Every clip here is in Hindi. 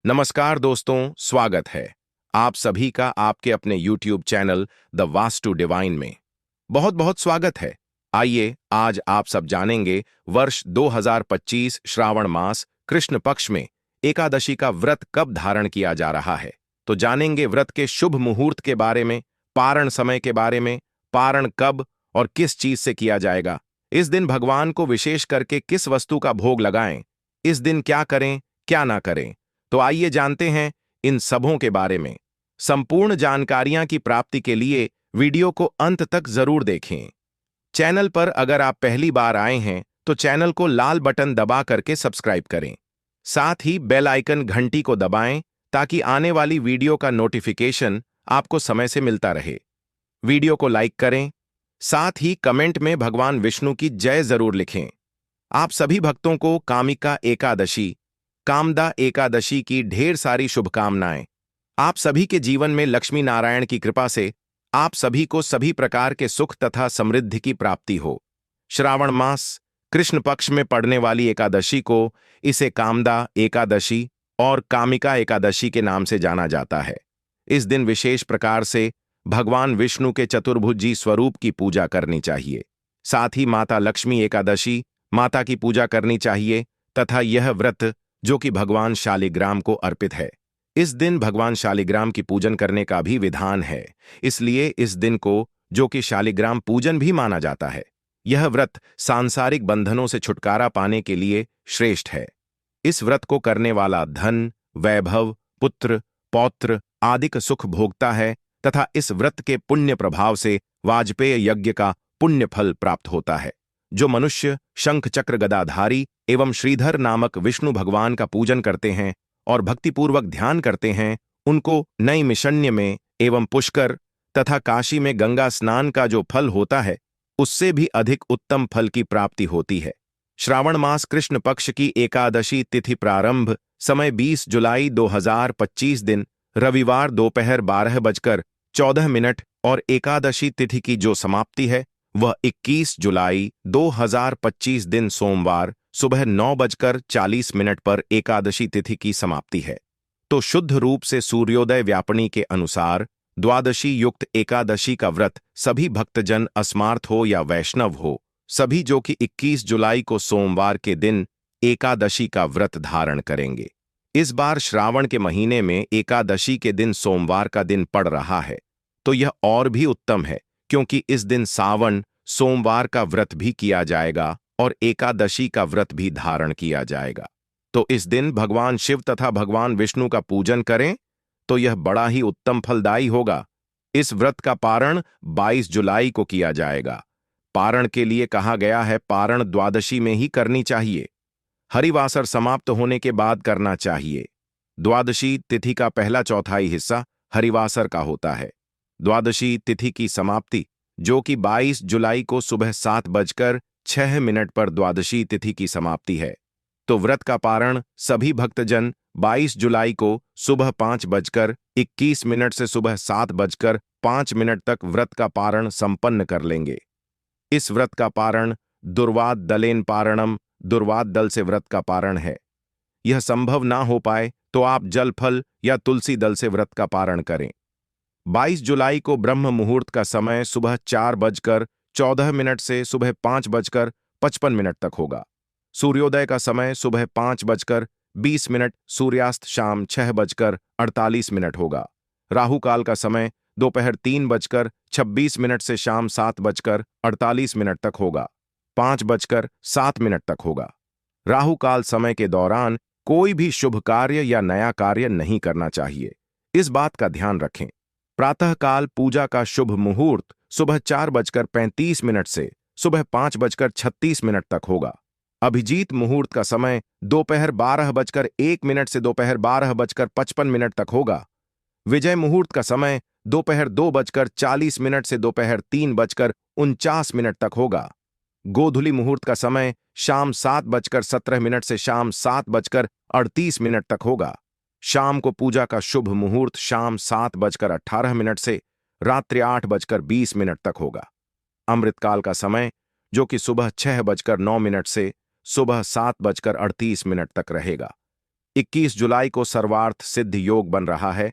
नमस्कार दोस्तों, स्वागत है आप सभी का आपके अपने YouTube channel the vastu divine में। बहुत बहुत स्वागत है। आइए आज आप सब जानेंगे वर्ष 2025 श्रावण मास कृष्ण पक्ष में एकादशी का व्रत कब धारण किया जा रहा है। तो जानेंगे व्रत के शुभ मुहूर्त के बारे में, पारण समय के बारे में, पारण कब और किस चीज से किया जाएगा, इस दिन भगवान को विशेष करके किस वस्तु का भोग लगाएं, इस दिन क्या करें क्या ना करें। तो आइए जानते हैं इन सबों के बारे में। संपूर्ण जानकारियां की प्राप्ति के लिए वीडियो को अंत तक जरूर देखें। चैनल पर अगर आप पहली बार आए हैं तो चैनल को लाल बटन दबा करके सब्सक्राइब करें। साथ ही बेल आइकन घंटी को दबाएं ताकि आने वाली वीडियो का नोटिफिकेशन आपको समय से मिलता रहे। वीडियो को लाइक करें, साथ ही कमेंट में भगवान विष्णु की जय जरूर लिखें। आप सभी भक्तों को कामिका एकादशी, कामदा एकादशी की ढेर सारी शुभकामनाएं। आप सभी के जीवन में लक्ष्मी नारायण की कृपा से आप सभी को सभी प्रकार के सुख तथा समृद्धि की प्राप्ति हो। श्रावण मास कृष्ण पक्ष में पड़ने वाली एकादशी को इसे कामदा एकादशी और कामिका एकादशी के नाम से जाना जाता है। इस दिन विशेष प्रकार से भगवान विष्णु के चतुर्भुजी स्वरूप की पूजा करनी चाहिए। साथ ही माता लक्ष्मी एकादशी माता की पूजा करनी चाहिए तथा यह व्रत जो कि भगवान शालिग्राम को अर्पित है। इस दिन भगवान शालिग्राम की पूजन करने का भी विधान है, इसलिए इस दिन को जो कि शालिग्राम पूजन भी माना जाता है। यह व्रत सांसारिक बंधनों से छुटकारा पाने के लिए श्रेष्ठ है। इस व्रत को करने वाला धन, वैभव, पुत्र, पौत्र आदि का सुख भोगता है तथा इस व्रत के पुण्य प्रभाव से वाजपेय यज्ञ का पुण्य फल प्राप्त होता है। जो मनुष्य शंख चक्र गदाधारी एवं श्रीधर नामक विष्णु भगवान का पूजन करते हैं और भक्तिपूर्वक ध्यान करते हैं, उनको नैमिषण्य में एवं पुष्कर तथा काशी में गंगा स्नान का जो फल होता है उससे भी अधिक उत्तम फल की प्राप्ति होती है। श्रावण मास कृष्ण पक्ष की एकादशी तिथि प्रारंभ समय 20 जुलाई 2025 दिन रविवार दोपहर 12:14 और एकादशी तिथि की जो समाप्ति है वह 21 जुलाई 2025 दिन सोमवार सुबह 9:40 पर एकादशी तिथि की समाप्ति है। तो शुद्ध रूप से सूर्योदय व्यापनी के अनुसार द्वादशी युक्त एकादशी का व्रत सभी भक्तजन अस्मार्थ हो या वैष्णव हो, सभी जो कि 21 जुलाई को सोमवार के दिन एकादशी का व्रत धारण करेंगे। इस बार श्रावण के महीने में एकादशी के दिन सोमवार का दिन पड़ रहा है, तो यह और भी उत्तम है क्योंकि इस दिन सावन सोमवार का व्रत भी किया जाएगा और एकादशी का व्रत भी धारण किया जाएगा। तो इस दिन भगवान शिव तथा भगवान विष्णु का पूजन करें तो यह बड़ा ही उत्तम फलदायी होगा। इस व्रत का पारण 22 जुलाई को किया जाएगा। पारण के लिए कहा गया है पारण द्वादशी में ही करनी चाहिए। हरिवासर समाप्त होने के बाद करना चाहिए। द्वादशी तिथि का पहला चौथाई हिस्सा हरिवासर का होता है। द्वादशी तिथि की समाप्ति जो कि 22 जुलाई को सुबह 7:06 पर द्वादशी तिथि की समाप्ति है। तो व्रत का पारण सभी भक्तजन 22 जुलाई को सुबह 5:21 से सुबह 7:05 तक व्रत का पारण संपन्न कर लेंगे। इस व्रत का पारण दुर्वाद दलेन पारणम, दुर्वाद दल से व्रत का पारण है। यह संभव ना हो पाए तो आप जल फल या तुलसी दल से व्रत का पारण करें। 22 जुलाई को ब्रह्म मुहूर्त का समय सुबह 4:14 से सुबह 5:55 तक होगा। सूर्योदय का समय सुबह 5:20, सूर्यास्त शाम 6:48 होगा। राहु काल का समय दोपहर 3:26 से शाम 7:48 तक होगा। 5:07 तक होगा। राहु काल समय के दौरान कोई भी शुभ कार्य या नया कार्य नहीं करना चाहिए, इस बात का ध्यान रखें। प्रातःकाल पूजा का शुभ मुहूर्त सुबह 4:35 से सुबह 5:36 तक होगा। अभिजीत मुहूर्त का समय दोपहर 12:01 से दोपहर 12:55 तक होगा। विजय मुहूर्त का समय दोपहर 2:40 से दोपहर 3:49 तक होगा। गोधूली मुहूर्त का समय शाम 7:17 से शाम 7:38 तक होगा। शाम को पूजा का शुभ मुहूर्त शाम 7:18 से रात्रि 8:20 तक होगा। अमृतकाल का समय जो कि सुबह 6:09 से सुबह 7:38 तक रहेगा। 21 जुलाई को सर्वार्थ सिद्ध योग बन रहा है,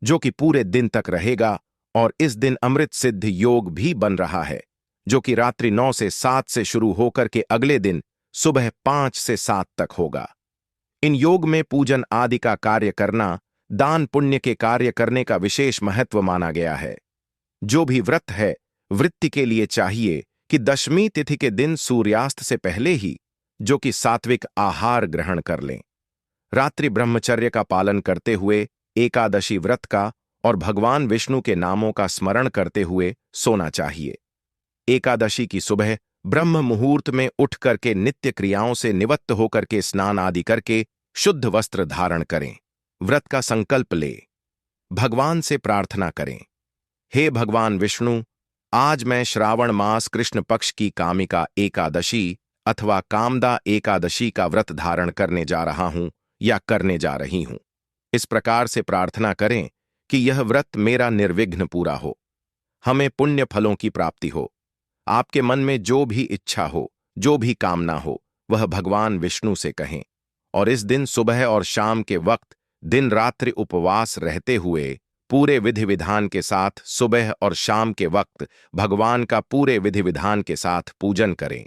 जो कि पूरे दिन तक रहेगा, और इस दिन अमृत सिद्ध योग भी बन रहा है, जो कि रात्रि 9 से 7 से शुरू होकर के अगले दिन सुबह 5 से 7 तक होगा। इन योग में पूजन आदि का कार्य करना, दान पुण्य के कार्य करने का विशेष महत्व माना गया है। जो भी व्रत है, वृत्ति के लिए चाहिए कि दशमी तिथि के दिन सूर्यास्त से पहले ही जो कि सात्विक आहार ग्रहण कर लें। रात्रि ब्रह्मचर्य का पालन करते हुए एकादशी व्रत का और भगवान विष्णु के नामों का स्मरण करते हुए सोना चाहिए। एकादशी की सुबह ब्रह्म मुहूर्त में उठ करके नित्य क्रियाओं से निवृत्त होकर के स्नान आदि करके शुद्ध वस्त्र धारण करें। व्रत का संकल्प ले भगवान से प्रार्थना करें, हे भगवान विष्णु, आज मैं श्रावण मास कृष्ण पक्ष की कामिका एकादशी अथवा कामदा एकादशी का व्रत धारण करने जा रहा हूं या करने जा रही हूं। इस प्रकार से प्रार्थना करें कि यह व्रत मेरा निर्विघ्न पूरा हो, हमें पुण्य फलों की प्राप्ति हो। आपके मन में जो भी इच्छा हो, जो भी कामना हो, वह भगवान विष्णु से कहें। और इस दिन सुबह और शाम के वक्त दिन रात्रि उपवास रहते हुए पूरे विधि विधान के साथ सुबह और शाम के वक्त भगवान का पूरे विधि विधान के साथ पूजन करें।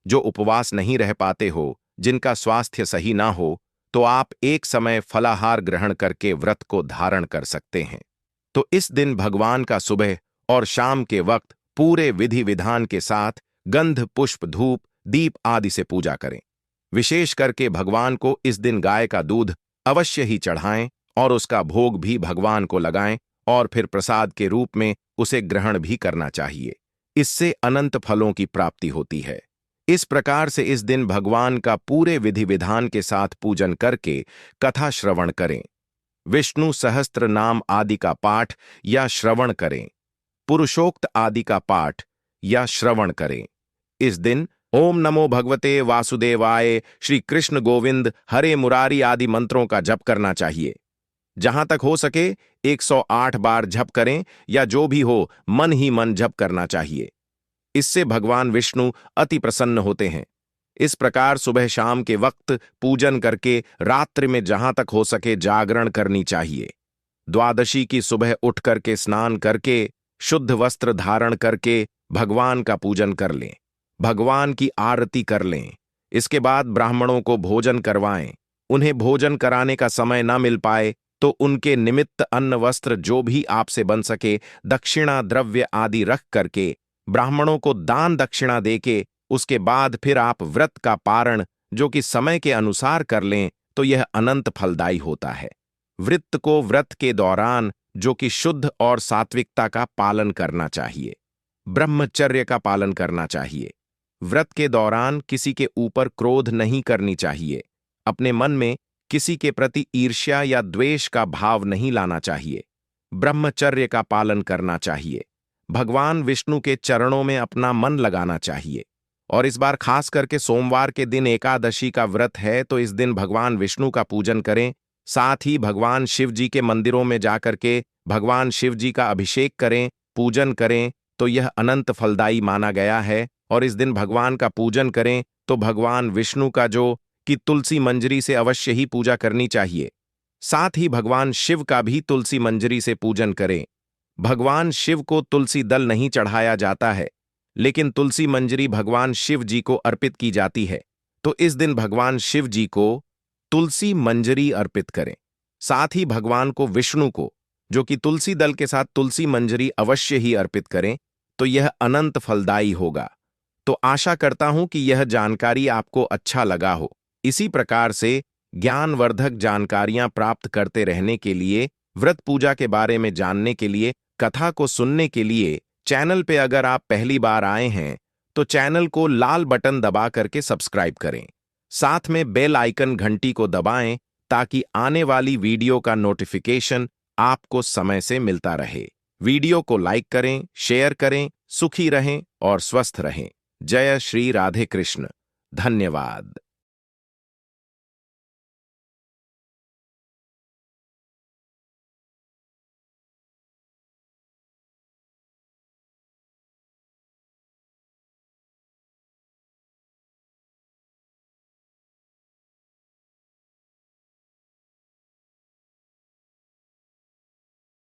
जो उपवास नहीं रह पाते हो, जिनका स्वास्थ्य सही ना हो, तो आप एक समय फलाहार ग्रहण करके व्रत को धारण कर सकते हैं। तो इस दिन भगवान का सुबह और शाम के वक्त पूरे विधि विधान के साथ गंध पुष्प धूप दीप आदि से पूजा करें। विशेष करके भगवान को इस दिन गाय का दूध अवश्य ही चढ़ाएं और उसका भोग भी भगवान को लगाएं और फिर प्रसाद के रूप में उसे ग्रहण भी करना चाहिए। इससे अनंत फलों की प्राप्ति होती है। इस प्रकार से इस दिन भगवान का पूरे विधि विधान के साथ पूजन करके कथा श्रवण करें। विष्णु सहस्त्र नाम आदि का पाठ या श्रवण करें। पुरुषोक्त आदि का पाठ या श्रवण करें। इस दिन ओम नमो भगवते वासुदेवाय, श्री कृष्ण गोविंद हरे मुरारी आदि मंत्रों का जप करना चाहिए। जहां तक हो सके 108 बार जप करें या जो भी हो मन ही मन जप करना चाहिए। इससे भगवान विष्णु अति प्रसन्न होते हैं। इस प्रकार सुबह शाम के वक्त पूजन करके रात्रि में जहां तक हो सके जागरण करनी चाहिए। द्वादशी की सुबह उठ करके स्नान करके शुद्ध वस्त्र धारण करके भगवान का पूजन कर लें, भगवान की आरती कर लें। इसके बाद ब्राह्मणों को भोजन करवाएं। उन्हें भोजन कराने का समय न मिल पाए तो उनके निमित्त अन्न वस्त्र जो भी आपसे बन सके दक्षिणा द्रव्य आदि रख करके ब्राह्मणों को दान दक्षिणा देके उसके बाद फिर आप व्रत का पारण जो कि समय के अनुसार कर लें तो यह अनंत फलदायी होता है। व्रत को व्रत के दौरान जो कि शुद्ध और सात्विकता का पालन करना चाहिए, ब्रह्मचर्य का पालन करना चाहिए। व्रत के दौरान किसी के ऊपर क्रोध नहीं करनी चाहिए। अपने मन में किसी के प्रति ईर्ष्या या द्वेष का भाव नहीं लाना चाहिए। ब्रह्मचर्य का पालन करना चाहिए। भगवान विष्णु के चरणों में अपना मन लगाना चाहिए। और इस बार खास करके सोमवार के दिन एकादशी का व्रत है, तो इस दिन भगवान विष्णु का पूजन करें। साथ ही भगवान शिव जी के मंदिरों में जाकर के भगवान शिव जी का अभिषेक करें, पूजन करें, तो यह अनंत फलदायी माना गया है। और इस दिन भगवान का पूजन करें तो भगवान विष्णु का जो कि तुलसी मंजरी से अवश्य ही पूजा करनी चाहिए। साथ ही भगवान शिव का भी तुलसी मंजरी से पूजन करें। भगवान शिव को तुलसी दल नहीं चढ़ाया जाता है, लेकिन तुलसी मंजरी भगवान शिव जी को अर्पित की जाती है। तो इस दिन भगवान शिव जी को तुलसी मंजरी अर्पित करें। साथ ही भगवान को विष्णु को जो कि तुलसी दल के साथ तुलसी मंजरी अवश्य ही अर्पित करें, तो यह अनंत फलदायी होगा। तो आशा करता हूं कि यह जानकारी आपको अच्छा लगा हो। इसी प्रकार से ज्ञानवर्धक जानकारियां प्राप्त करते रहने के लिए, व्रत पूजा के बारे में जानने के लिए, कथा को सुनने के लिए चैनल पे अगर आप पहली बार आए हैं तो चैनल को लाल बटन दबा करके सब्सक्राइब करें। साथ में बेल आइकन घंटी को दबाएं ताकि आने वाली वीडियो का नोटिफिकेशन आपको समय से मिलता रहे। वीडियो को लाइक करें, शेयर करें। सुखी रहें और स्वस्थ रहें। जय श्री राधे कृष्ण। धन्यवाद।